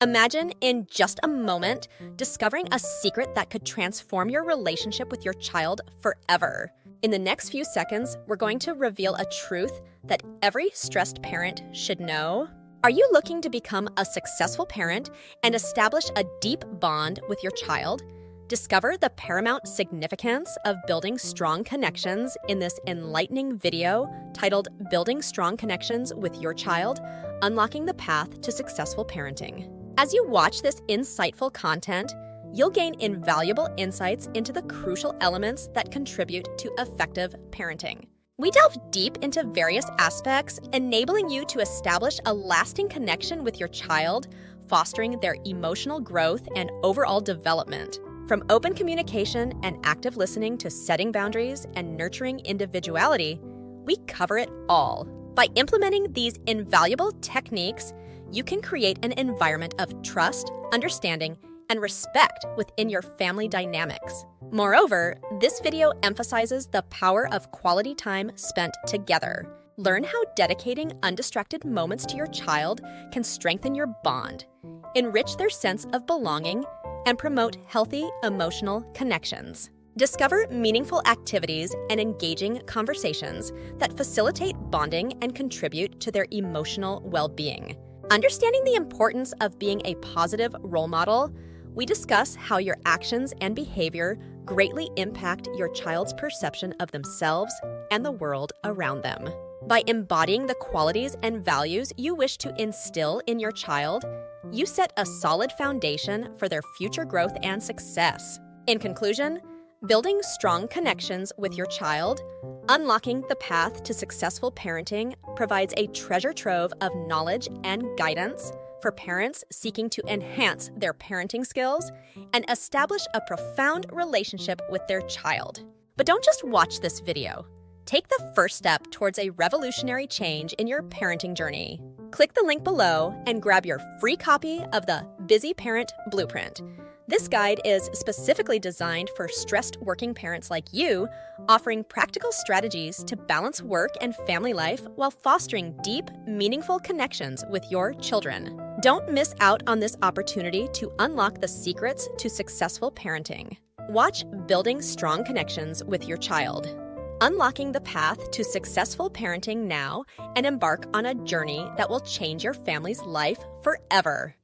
Imagine in just a moment discovering a secret that could transform your relationship with your child forever. In the next few seconds, we're going to reveal a truth that every stressed parent should know. Are you looking to become a successful parent and establish a deep bond with your child? Discover the paramount significance of building strong connections in this enlightening video titled Building Strong Connections with Your Child, Unlocking the Path to Successful Parenting. As you watch this insightful content, you'll gain invaluable insights into the crucial elements that contribute to effective parenting. We delve deep into various aspects, enabling you to establish a lasting connection with your child, fostering their emotional growth and overall development. From open communication and active listening to setting boundaries and nurturing individuality, we cover it all. By implementing these invaluable techniques, you can create an environment of trust, understanding, and respect within your family dynamics. Moreover, this video emphasizes the power of quality time spent together. Learn how dedicating undistracted moments to your child can strengthen your bond, enrich their sense of belonging, and promote healthy emotional connections. Discover meaningful activities and engaging conversations that facilitate bonding and contribute to their emotional well-being. Understanding the importance of being a positive role model, we discuss how your actions and behavior greatly impact your child's perception of themselves and the world around them. By embodying the qualities and values you wish to instill in your child, you set a solid foundation for their future growth and success. In conclusion, building strong connections with your child, unlocking the path to successful parenting provides a treasure trove of knowledge and guidance for parents seeking to enhance their parenting skills and establish a profound relationship with their child. But don't just watch this video. Take the first step towards a revolutionary change in your parenting journey. Click the link below and grab your free copy of the Busy Parent Blueprint. This guide is specifically designed for stressed working parents like you, offering practical strategies to balance work and family life while fostering deep, meaningful connections with your children. Don't miss out on this opportunity to unlock the secrets to successful parenting. Watch Building Strong Connections with Your Child, Unlocking the Path to Successful Parenting now, and embark on a journey that will change your family's life forever.